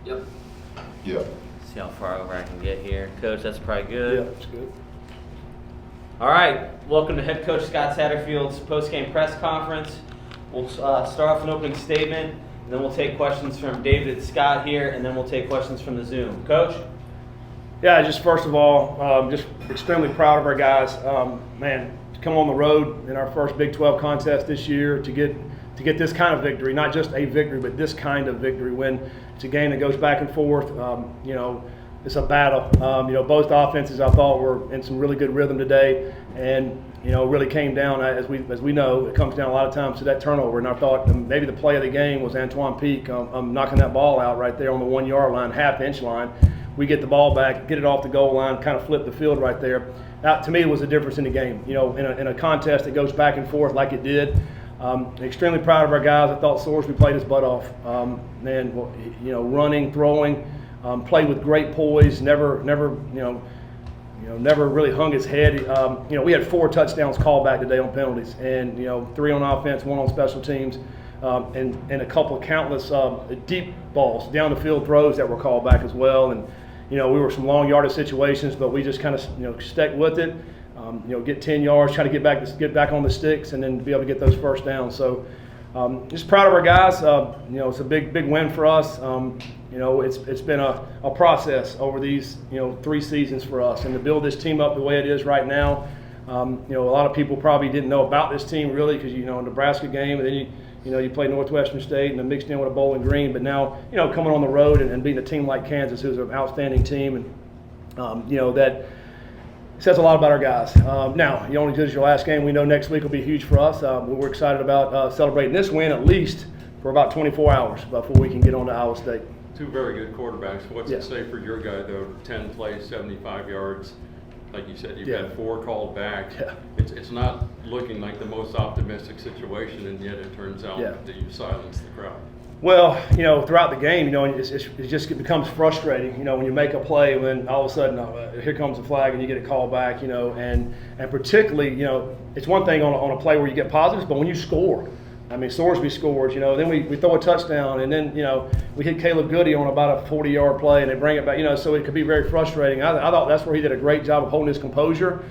Yep. Yeah. See how far over I can get here. Coach, that's probably good. Yeah, that's good. All right, welcome to Head Coach Scott Satterfield's post-game press conference. We'll start off with an opening statement, and then we'll take questions from David and Scott here, and then we'll take questions from the Zoom. Coach? Yeah, just first of all, just extremely proud of our guys. Man, to come on the road in our first Big 12 contest this year to get this kind of victory, not just a victory, but this kind of victory when it's a game that goes back and forth. It's a battle. Both offenses I thought were in some really good rhythm today, and really came down as we know it comes down a lot of times to that turnover. And I thought maybe the play of the game was Antoine Peak knocking that ball out right there on the 1 yard line, half-inch line. We get the ball back, get it off the goal line, kind of flip the field right there. That to me was the difference in the game. In a contest that goes back and forth like it did. Extremely proud of our guys. I thought Sorsby played his butt off. Running, throwing, played with great poise. Never really hung his head. We had 4 touchdowns called back today on penalties, and 3 on offense, 1 on special teams, and a couple of countless deep balls, down the field throws that were called back as well. And we were some long yardage situations, but we just kind of stuck with it. Get 10 yards, try to get back on the sticks, and then be able to get those first downs. So just proud of our guys. It's a big win for us. It's been a process over these 3 seasons for us, and to build this team up the way it is right now. A lot of people probably didn't know about this team really because a Nebraska game, and then you play Northwestern State and then mixed in with a Bowling Green. But now coming on the road and beating a team like Kansas, who's an outstanding team, and that says a lot about our guys. Now, you only did your last game. We know next week will be huge for us. We're excited about celebrating this win at least for about 24 hours before we can get on to Iowa State. 2 very good quarterbacks. What's Yeah. it say for your guy, though? 10 plays, 75 yards. Like you said, you've Yeah. had 4 called back. Yeah. It's not looking like the most optimistic situation, and yet it turns out Yeah. that you've silenced the crowd. Well, throughout the game, it becomes frustrating, when you make a play, when all of a sudden here comes the flag and you get a call back, and particularly, it's one thing on a play where you get positives, but when you score, I mean, Sorsby scores, then we throw a touchdown, and then, we hit Caleb Goody on about a 40-yard play, and they bring it back, so it could be very frustrating. I thought that's where he did a great job of holding his composure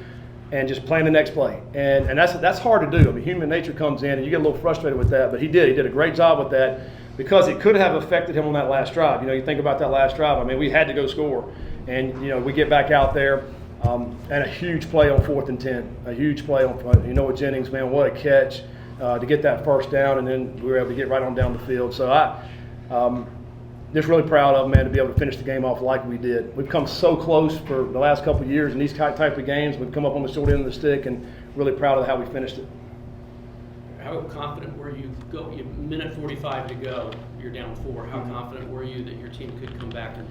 and just playing the next play. And that's hard to do. I mean, human nature comes in, and you get a little frustrated with that, but he did a great job with that because it could have affected him on that last drive. You think about that last drive. I mean, we had to go score, and, we get back out there, and a huge play on 4th and 10, a huge play on, with Jennings, man, what a catch. To get that first down, and then we were able to get right on down the field. So just really proud of them, man, to be able to finish the game off like we did. We've come so close for the last couple of years in these type of games. We've come up on the short end of the stick, and really proud of how we finished it. How confident were you? You minute 45 to go. You're down 4. How confident were you that your team could come back and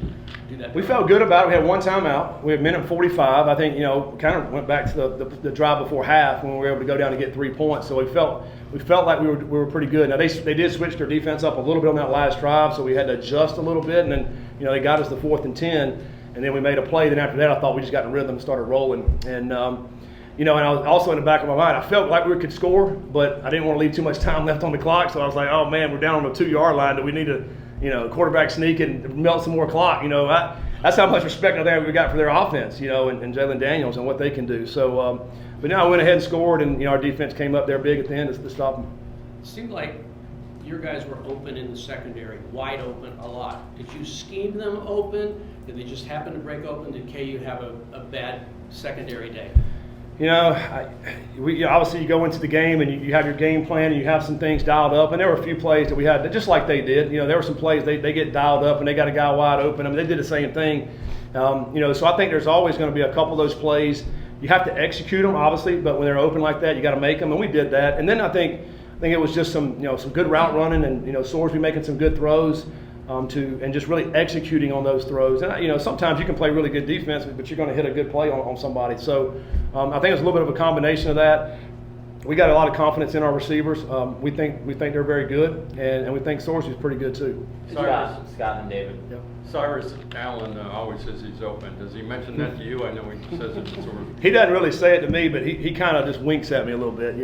do that? We felt good about it. We had 1 timeout. We had minute 45. I think kind of went back to the drive before half when we were able to go down and get 3 points. So we felt like we were pretty good. Now they did switch their defense up a little bit on that last drive, so we had to adjust a little bit. And then they got us the 4th and 10, and then we made a play. Then after that, I thought we just got in rhythm and started rolling. And and I was also in the back of my mind, I felt like we could score, but I didn't want to leave too much time left on the clock. So I was like, oh man, we're down on the 2-yard line. Do we need to, quarterback sneak and melt some more clock? That's how much respect I think we got for their offense, and Jalen Daniels and what they can do. So, but now I went ahead and scored, and our defense came up there big at the end to stop them. It seemed like your guys were open in the secondary, wide open a lot. Did you scheme them open? Did they just happen to break open? Did KU have a bad secondary day? Obviously you go into the game and you have your game plan and you have some things dialed up, and there were a few plays that we had just like they did. There were some plays they get dialed up and they got a guy wide open. I mean, they did the same thing. So I think there's always going to be a couple of those plays. You have to execute them, obviously, but when they're open like that, you got to make them, and we did that. And then I think it was just some good route running and Sorsby making some good throws. And just really executing on those throws. And sometimes you can play really good defense, but you're going to hit a good play on somebody. So I think it's a little bit of a combination of that. We got a lot of confidence in our receivers. We think they're very good, and we think Sorsby's pretty good too. Scott and David. Yep. Cyrus Allen always says he's open. Does he mention that to you? I know he says it sort of. He doesn't really say it to me, but he kind of just winks at me a little bit. He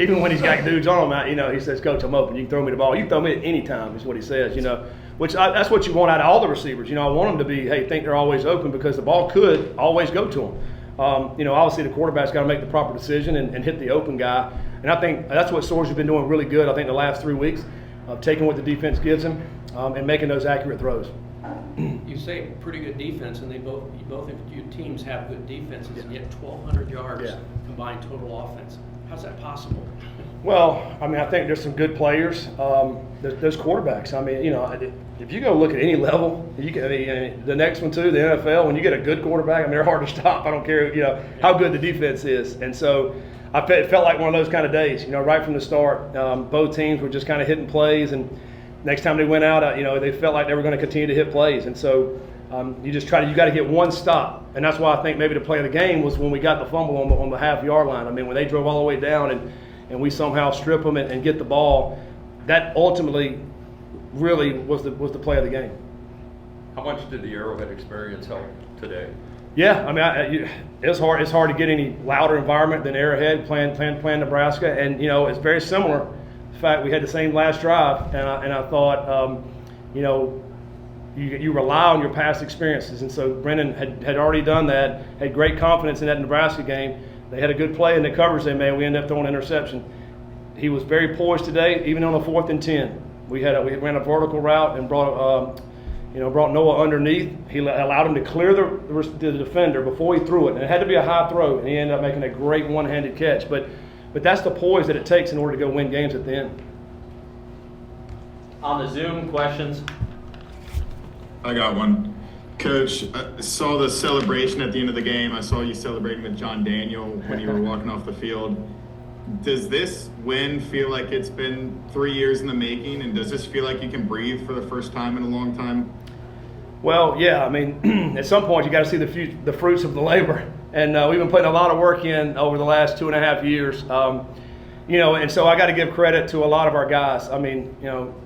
even when he's got dudes on him, he says, "Coach, I'm open. You can throw me the ball. You can throw me at any time," is what he says. That's what you want out of all the receivers. I want them to be, hey, think they're always open because the ball could always go to them. Obviously the quarterback's got to make the proper decision and hit the open guy. And I think that's what Sorsby's been doing really good, I think, the last 3 weeks, taking what the defense gives him and making those accurate throws. You say pretty good defense, and both of your teams have good defenses, and yet 1,200 yards combined total offense. How's that possible? Well, I think there's some good players. Those quarterbacks. If you go look at any level, the next one too, the NFL. When you get a good quarterback, they're hard to stop. I don't care, how good the defense is. And so, it felt like one of those kind of days. Right from the start, both teams were just kind of hitting plays, and next time they went out, they felt like they were going to continue to hit plays. And so, you got to get one stop, and that's why I think maybe the play of the game was when we got the fumble on the half-yard line. When they drove all the way down and we somehow strip them and get the ball, that ultimately really was the play of the game. How much did the Arrowhead experience help today? Yeah, it's hard. It's hard to get any louder environment than Arrowhead playing Nebraska, and it's very similar. In fact, we had the same last drive, and I thought, you rely on your past experiences, and so Brendan had already done that. Had great confidence in that Nebraska game. They had a good play in the covers they made. We ended up throwing an interception. He was very poised today, even on a 4th and 10. We ran a vertical route and brought Noah underneath. He allowed him to clear the defender before he threw it, and it had to be a high throw, and he ended up making a great one-handed catch. But that's the poise that it takes in order to go win games at the end. On the Zoom, questions? I got one. Coach, I saw the celebration at the end of the game. I saw you celebrating with John Daniel when you were walking off the field. Does this win feel like it's been 3 years in the making, and does this feel like you can breathe for the first time in a long time? Well, yeah. At some point you got to see the fruits of the labor, and we've been putting a lot of work in over the last 2.5 years. And so I got to give credit to a lot of our guys.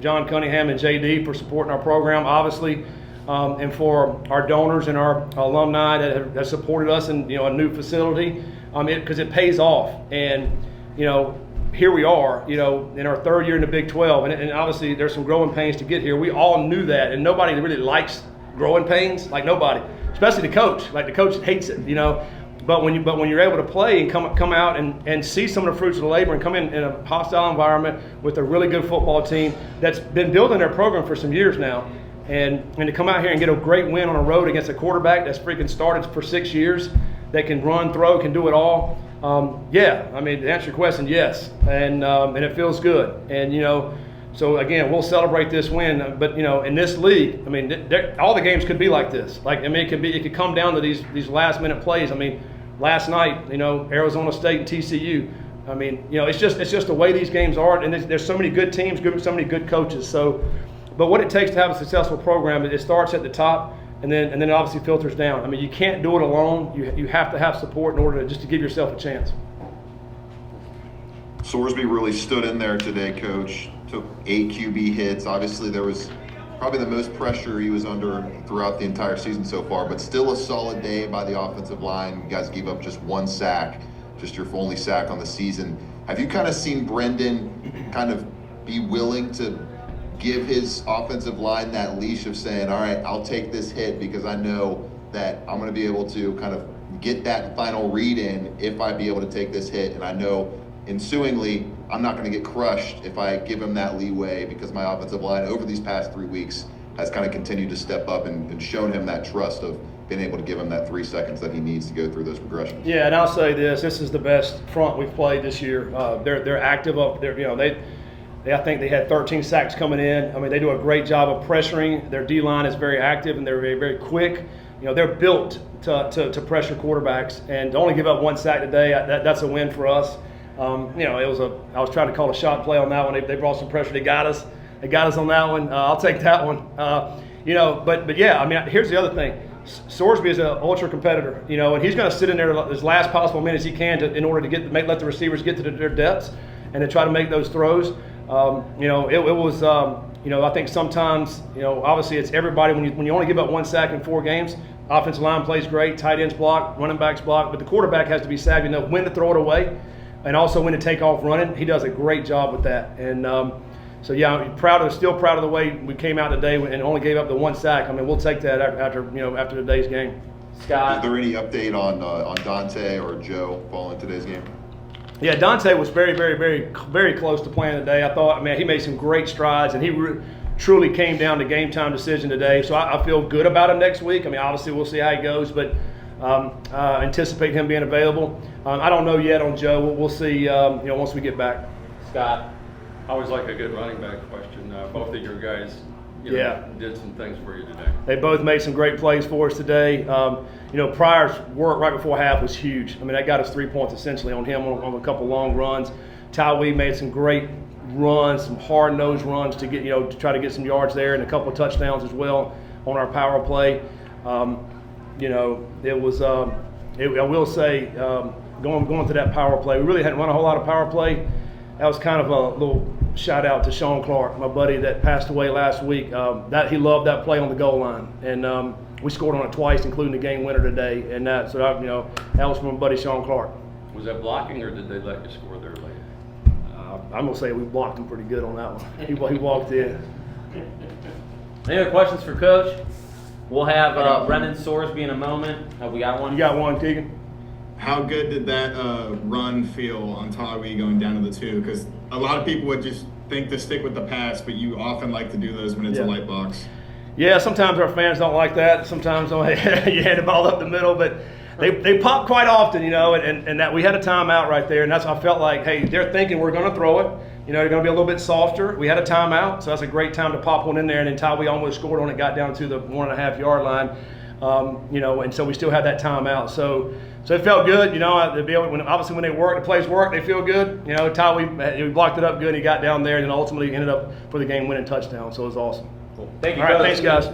John Cunningham and JD for supporting our program, obviously, and for our donors and our alumni that have supported us in a new facility, because it pays off. And here we are, in our 3rd year in the Big 12, and obviously there's some growing pains to get here. We all knew that, and nobody really likes growing pains, like nobody, especially the coach. Like the coach hates it, But when you're able to play and come out and see some of the fruits of the labor and come in a hostile environment with a really good football team that's been building their program for some years now, and to come out here and get a great win on the road against a quarterback that's freaking started for 6 years, that can run, throw, can do it all. To answer your question, yes, and it feels good, and so again, we'll celebrate this win. But in this league, all the games could be like this. It could come down to these last minute plays. Last night, Arizona State and TCU. It's just the way these games are, and there's so many good teams, so many good coaches. So, but what it takes to have a successful program, it starts at the top. And then it obviously filters down. You can't do it alone. You have to have support in order to give yourself a chance. Sorsby really stood in there today, Coach. Took 8 QB hits. Obviously, there was probably the most pressure he was under throughout the entire season so far, but still a solid day by the offensive line. You guys gave up just 1 sack, just your only sack on the season. Have you kind of seen Brendan kind of be willing to give his offensive line that leash of saying, all right, I'll take this hit because I know that I'm going to be able to kind of get that final read in if I be able to take this hit, and I know ensuingly I'm not going to get crushed if I give him that leeway, because my offensive line over these past 3 weeks has kind of continued to step up and shown him that trust of being able to give him that 3 seconds that he needs to go through those progressions. Yeah, and I'll say this is the best front we've played this year. They're active up there. I think they had 13 sacks coming in. They do a great job of pressuring. Their D-line is very active, and they're very, very quick. They're built to pressure quarterbacks, and to only give up 1 sack today, that's a win for us. I was trying to call a shot play on that one. They brought some pressure. They got us on that one. I'll take that one. But here's the other thing. Sorsby is an ultra competitor, and he's going to sit in there as last possible minutes he can in order to let the receivers get to their depths and to try to make those throws. It was I think sometimes, obviously it's everybody. When you only give up 1 sack in 4 games, offensive line plays great, tight ends block, running backs block, but the quarterback has to be savvy enough when to throw it away and also when to take off running. He does a great job with that. And yeah, I'm still proud of the way we came out today and only gave up the 1 sack. I mean, we'll take that after today's game. Scott. Is there any update on Dante or Joe following today's game? Yeah, Dante was very, very, very, very close to playing today. I thought, man, he made some great strides, and he truly came down to game time decision today. So I feel good about him next week. I mean, obviously we'll see how he goes, but anticipate him being available. I don't know yet on Joe. We'll see. Once we get back. Scott. I always like a good running back question. Both of your guys, did some things for you today. They both made some great plays for us today. Pryor's work right before half was huge. I mean, that got us 3 points essentially on him on a couple long runs. Tywee made some great runs, some hard-nosed runs to get, to try to get some yards there, and a couple of touchdowns as well on our power play. It was. I will say, going to that power play, we really hadn't run a whole lot of power play. That was kind of a little shout out to Sean Clark, my buddy that passed away last week. That he loved that play on the goal line, and we scored on it twice, including the game winner today. And that was from my buddy Sean Clark. Was that blocking, or did they let you score there late? I'm gonna say we blocked him pretty good on that one. He walked in. Any other questions for Coach? We'll have Brendan Sorsby in a moment. Have we got one? You got one, Keegan? How good did that run feel on Tywee going down to the 2? Because a lot of people would just think to stick with the pass, but you often like to do those when it's a light box. Yeah, sometimes our fans don't like that. Sometimes you hand the ball up the middle, but they pop quite often, and that we had a timeout right there, and that's I felt like, hey, they're thinking we're going to throw it. They're going to be a little bit softer. We had a timeout, so that's a great time to pop one in there, and then Tywee almost scored on it, got down to the 1.5 yard line, and so we still had that timeout. So it felt good, when they work, the plays work, they feel good. Tywee, he blocked it up good, he got down there, and then ultimately ended up for the game-winning touchdown, so it was awesome. Cool. Thank you, All right, Coach. thanks, guys.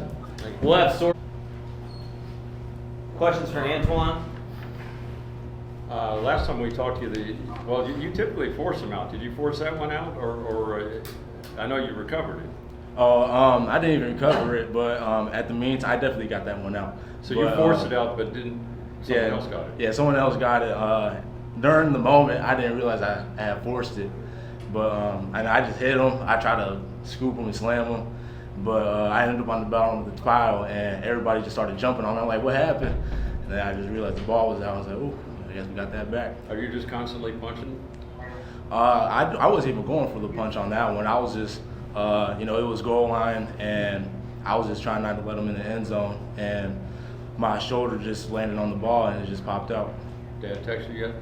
We'll have questions for Antoine. Last time we talked to you, you typically force them out. Did you force that one out, or I know you recovered it? I didn't even recover it, but at the meantime, I definitely got that one out. So you forced it out, but someone else got it? Yeah, someone else got it. During the moment, I didn't realize I had forced it, but and I just hit him. I tried to scoop him and slam him, but I ended up on the bottom of the pile, and everybody just started jumping on me. I'm like, what happened? And then I just realized the ball was out. I was like, oh, I guess we got that back. Are you just constantly punching? I wasn't even going for the punch on that one. I was just, it was goal line, and I was just trying not to let him in the end zone, and my shoulder just landed on the ball, and it just popped out. Dad text you yet?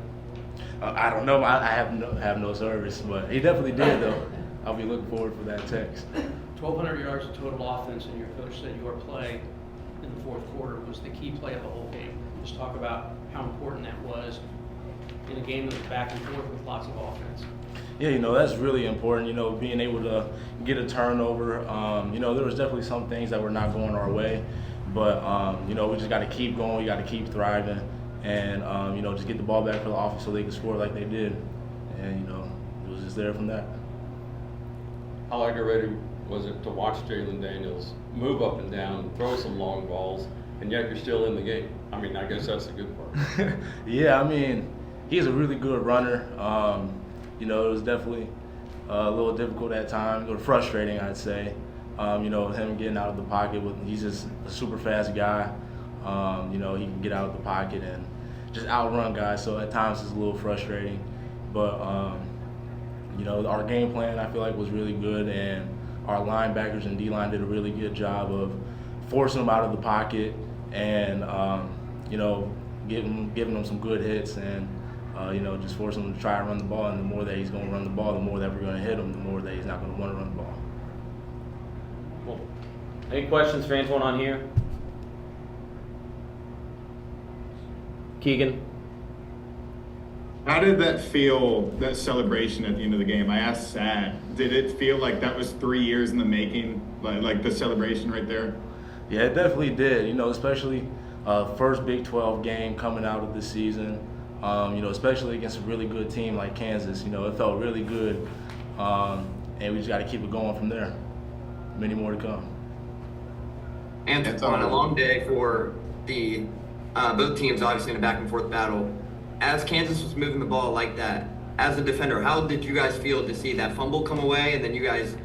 I don't know. I have no service, but he definitely did, though. I'll be looking forward for that text. 1,200 yards of total offense, and your coach said your play in the fourth quarter was the key play of the whole game. Just talk about how important that was in a game that was back and forth with lots of offense. Yeah, that's really important, being able to get a turnover. There was definitely some things that were not going our way, but, we just got to keep going. We got to keep thriving and, just get the ball back for the offense so they can score like they did. And, it was just there from that. How aggravating was it to watch Jalen Daniels move up and down, throw some long balls, and yet you're still in the game? I mean, I guess that's the good part. Yeah, he's a really good runner. It was definitely a little difficult at times, or frustrating, I'd say. Him getting out of the pocket. He's just a super fast guy. He can get out of the pocket and just outrun guys. So at times it's a little frustrating. But, our game plan, I feel like, was really good. And our linebackers and D-line did a really good job of forcing him out of the pocket and, giving them some good hits and, just forcing him to try and run the ball. And the more that he's going to run the ball, the more that we're going to hit him, the more that he's not going to want to run the ball. Cool. Any questions for Antoine on here? Keegan? How did that feel, that celebration at the end of the game? I asked Sat, did it feel like that was 3 years in the making, like the celebration right there? Yeah, it definitely did, especially first Big 12 game coming out of the season, especially against a really good team like Kansas. It felt really good, and we just got to keep it going from there. Many more to come. And on a long day for the both teams, obviously in a back and forth battle. As Kansas was moving the ball like that, as a defender, how did you guys feel to see that fumble come away and then you guys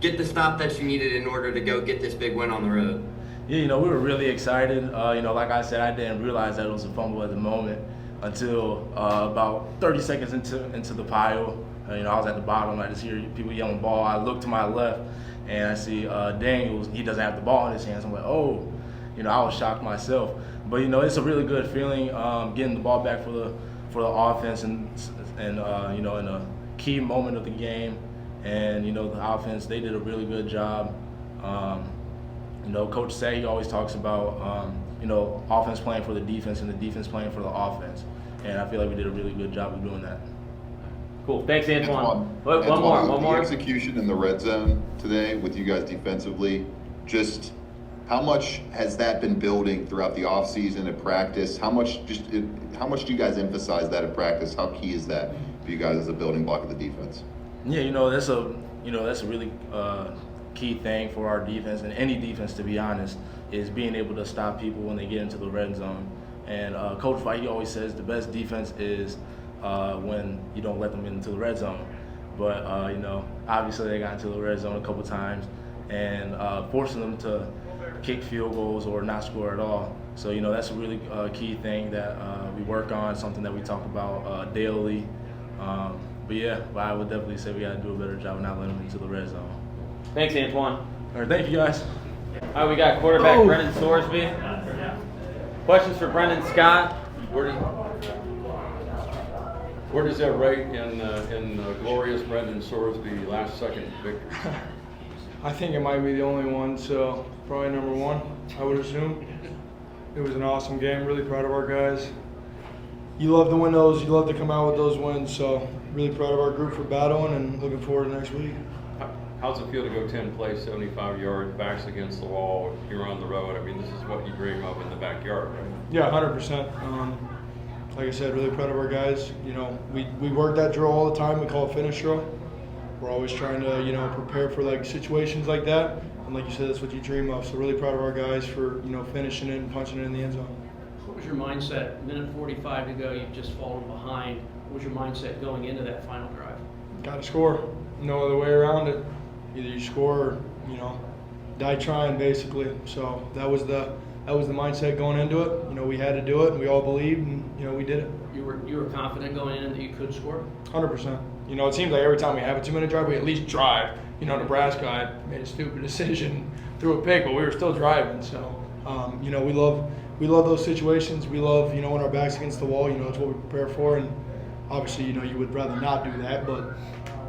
get the stop that you needed in order to go get this big win on the road? Yeah, we were really excited. Like I said, I didn't realize that it was a fumble at the moment until about 30 seconds into the pile. I was at the bottom. I just hear people yelling ball. I look to my left, and I see Daniels. He doesn't have the ball in his hands. I'm like, oh, I was shocked myself. But it's a really good feeling getting the ball back for the offense and in a key moment of the game. And the offense, they did a really good job. Coach Say, he always talks about offense playing for the defense and the defense playing for the offense. And I feel like we did a really good job of doing that. Cool. Thanks, Antoine. One Antoine, more. The execution in the red zone today with you guys defensively, just how much has that been building throughout the offseason at practice? How much do you guys emphasize that at practice? How key is that for you guys as a building block of the defense? Yeah, that's a really key thing for our defense and any defense, to be honest, is being able to stop people when they get into the red zone. And Coach White, he always says the best defense is when you don't let them into the red zone. But obviously they got into the red zone a couple times and forcing them to kick field goals or not score at all. So that's a really key thing that we work on, something that we talk about daily. But I would definitely say we got to do a better job of not letting them into the red zone. Thanks, Antoine. All right, thank you guys. All right, we got quarterback Brendan Sorsby. Questions for Brendan Scott? Where does that rate in glorious Brendan Sorsby last second victory? I think it might be the only one, so probably number one, I would assume. It was an awesome game, really proud of our guys. You love to win those, you love to come out with those wins, so really proud of our group for battling and looking forward to next week. How's it feel to go 10 plays, 75 yards, backs against the wall, you're on the road? I mean, this is what you dream of in the backyard, right? Yeah, 100%. Like I said, really proud of our guys. We work that drill all the time. We call it finish drill. We're always trying to, prepare for like situations like that. And like you said, that's what you dream of. So really proud of our guys for, finishing it and punching it in the end zone. What was your mindset? Minute 45 to go, you've just fallen behind. What was your mindset going into that final drive? Got to score. No other way around it. Either you score or, die trying basically. So that was the mindset going into it. We had to do it and we all believed and, we did it. You were confident going in that you could score? 100%. It seems like every time we have a 2-minute drive, we at least drive. Nebraska, I made a stupid decision, threw a pick, but we were still driving. So, we love those situations. We love, when our back's against the wall, it's what we prepare for. And obviously, you would rather not do that, but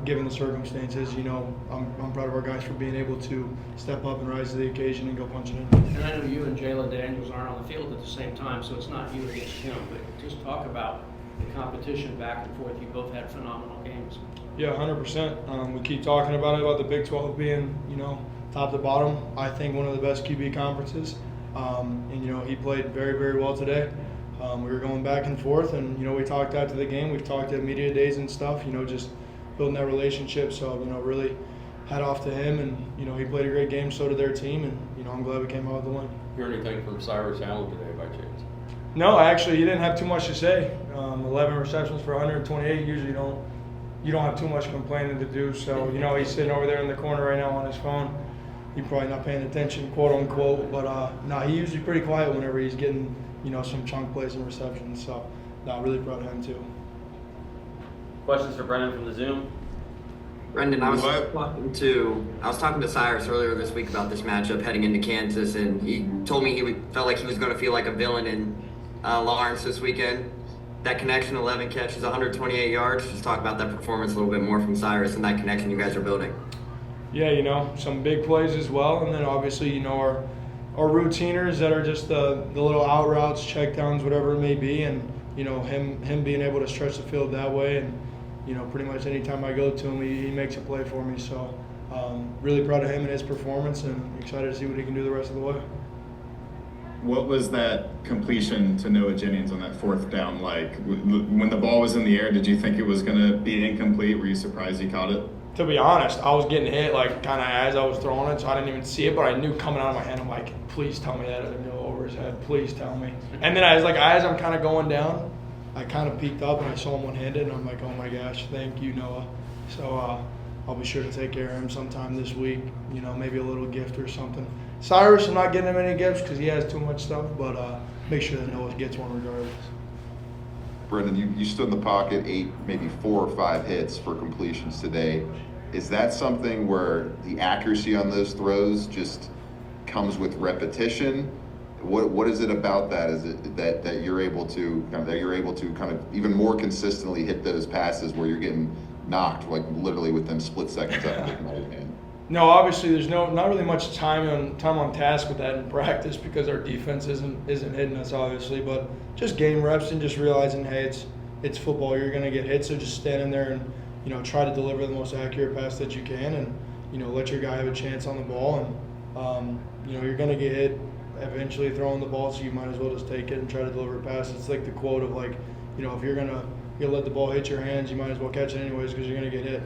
given the circumstances, I'm proud of our guys for being able to step up and rise to the occasion and go punching in. And I know you and Jalen Daniels aren't on the field at the same time, so it's not you against him, but just talk about the competition back and forth. You both had phenomenal games. Yeah, 100%. We keep talking about the Big 12 being, top to bottom. I think one of the best QB conferences. And he played very, very well today. We were going back and forth, and we talked after the game. We've talked at media days and stuff. Just building that relationship. So really hat off to him, and he played a great game. So did their team, and I'm glad we came out with the win. Hear anything from Cyrus Allen today by chance? No, actually, he didn't have too much to say. 11 receptions for 128. Usually, you don't have too much complaining to do. So he's sitting over there in the corner right now on his phone. He's probably not paying attention, quote unquote. But he's usually pretty quiet whenever he's getting some chunk plays and receptions. So really proud of him too. Questions for Brendan from the Zoom? Brendan, I was talking to Cyrus earlier this week about this matchup heading into Kansas, and he told me he felt like he was going to feel like a villain in Lawrence this weekend. That connection, 11 catches, 128 yards. Just talk about that performance a little bit more from Cyrus and that connection you guys are building. Yeah, some big plays as well, and then obviously our routiners that are just the little out routes, check downs, whatever it may be, and him being able to stretch the field that way, and pretty much anytime I go to him, he makes a play for me. So really proud of him and his performance, and excited to see what he can do the rest of the way. What was that completion to Noah Jennings on that fourth down like? When the ball was in the air, did you think it was going to be incomplete? Were you surprised he caught it? To be honest, I was getting hit kind of as I was throwing it, so I didn't even see it, but I knew coming out of my hand, I'm like, please tell me that doesn't go over his head. Please tell me. And then as I'm kind of going down, I kind of peeked up and I saw him one-handed, and I'm like, oh my gosh, thank you, Noah. So I'll be sure to take care of him sometime this week. You know, maybe a little gift or something. Cyrus, I'm not getting him any gifts because he has too much stuff, but make sure that Noah gets one regardless. Brendan, you stood in the pocket, 8, maybe 4 or 5 hits for completions today. Is that something where the accuracy on those throws just comes with repetition? What is it about that? Is it that you're able to kind of even more consistently hit those passes where you're getting knocked like literally within split seconds after taking out of your hand? No, obviously there's not really much time on task with that in practice because our defense isn't hitting us obviously, but just game reps and just realizing, hey, it's football. You're gonna get hit, so just stand in there and, you know, try to deliver the most accurate pass that you can, and, you know, let your guy have a chance on the ball. And you know, you're gonna get hit eventually throwing the ball, so you might as well just take it and try to deliver a pass. It's like the quote of, like, you know, if you're gonna let the ball hit your hands, you might as well catch it anyways because you're gonna get hit.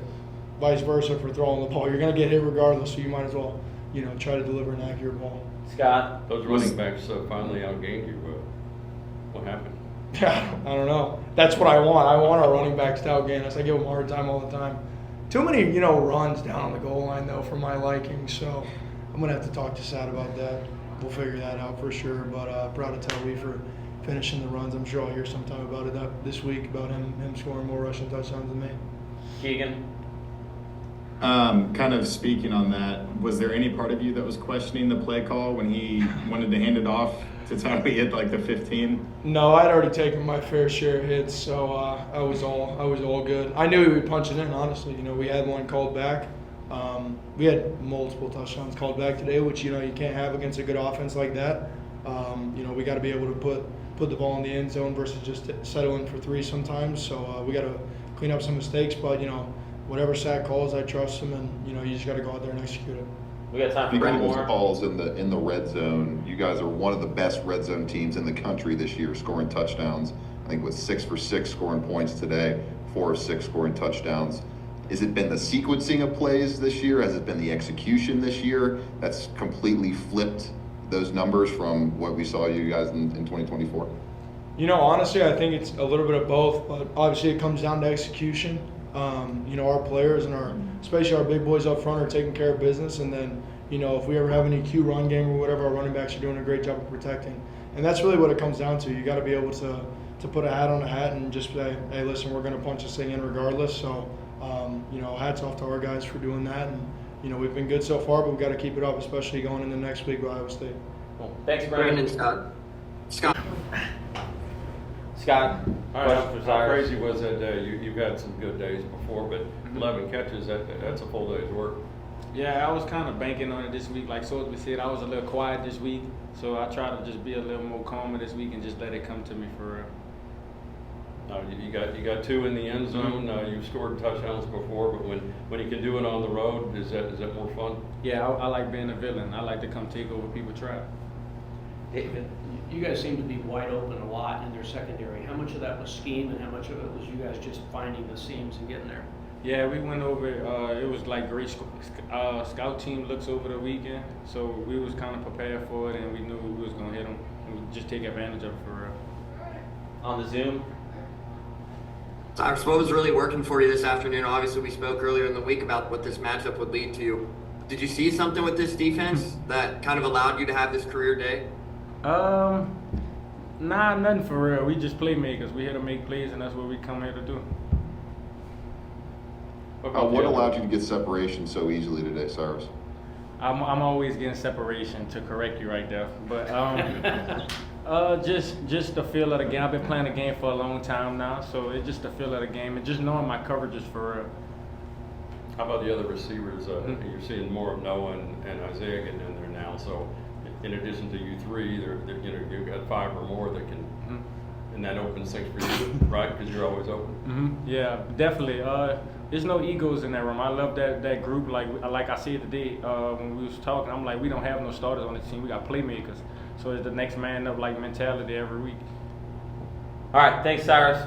Vice versa for throwing the ball, you're gonna get hit regardless, so you might as well, you know, try to deliver an accurate ball. Scott? Those running backs finally outgained you. What happened? Yeah, I don't know. That's what I want. I want our running backs to outgain us. I give them a hard time all the time. Too many, you know, runs down on the goal line though for my liking. So I'm gonna have to talk to Sat about that. We'll figure that out for sure. But proud of Telly for finishing the runs. I'm sure I'll hear sometime about it this week about him scoring more rushing touchdowns than me. Keegan? Kind of speaking on that, was there any part of you that was questioning the play call when he wanted to hand it off to Tommy at like the 15? No, I'd already taken my fair share of hits, so I was all good. I knew he would punch it in, honestly. You know, we had one called back. We had multiple touchdowns called back today, which, you know, you can't have against a good offense like that. You know, we got to be able to put the ball in the end zone versus just settling for 3 sometimes. So we got to clean up some mistakes, but, you know, whatever Sat calls, I trust him, and, you know, you just got to go out there and execute it. We got time for Speaking one of those more. calls in the red zone, you guys are one of the best red zone teams in the country this year, scoring touchdowns. I think with 6 for 6 scoring points today, 4 of 6 scoring touchdowns. Has it been the sequencing of plays this year? Has it been the execution this year that's completely flipped those numbers from what we saw you guys in 2024? You know, honestly, I think it's a little bit of both, but obviously it comes down to execution. You know, our players and especially our big boys up front are taking care of business, and then, you know, if we ever have any Q run game or whatever, our running backs are doing a great job of protecting. And that's really what it comes down to. You got to be able to put a hat on a hat and just say, hey, listen, we're going to punch this thing in regardless. So, you know, hats off to our guys for doing that. And, you know, we've been good so far, but we've got to keep it up, especially going into next week with Iowa State. Cool. Thanks, Brandon, Brandon. Scott. Scott, All right, question for how Cyrus. crazy was that day? You've had some good days before, but 11 catches, that's a full day's work. Yeah, I was kind of banking on it this week. Like Sorsby said, I was a little quiet this week, so I try to just be a little more calmer this week and just let it come to me for real. You got 2 in the end zone. You've scored touchdowns before, but when you can do it on the road, is that more fun? Yeah, I like being a villain. I like to come take over people's trap. David? You guys seem to be wide open a lot in their secondary. How much of that was scheme and how much of it was you guys just finding the seams and getting there? Yeah, we went over. It was like great scout team looks over the weekend, so we was kind of prepared for it, and we knew we was gonna hit them. And we just take advantage of it for real. On the Zoom? Cyrus, what was really working for you this afternoon? Obviously, we spoke earlier in the week about what this matchup would lead to. Did you see something with this defense that kind of allowed you to have this career day? Nah, nothing for real. We just playmakers. We here to make plays, and that's what we come here to do. What allowed you to get separation so easily today, Cyrus? I'm always getting separation, to correct you right there. But just the feel of the game. I've been playing the game for a long time now, so it's just the feel of the game and just knowing my coverages for real. How about the other receivers? You're seeing more of Noah and Isaiah getting in there now. So in addition to you 3, you've got 5 or more that can, and that opens things for you, right? Because you're always open. Yeah, definitely. There's no egos in that room. I love that group. Like I said today when we was talking, I'm like, we don't have no starters on the team. We got playmakers. So it's the next man up like mentality every week. All right, thanks, Cyrus.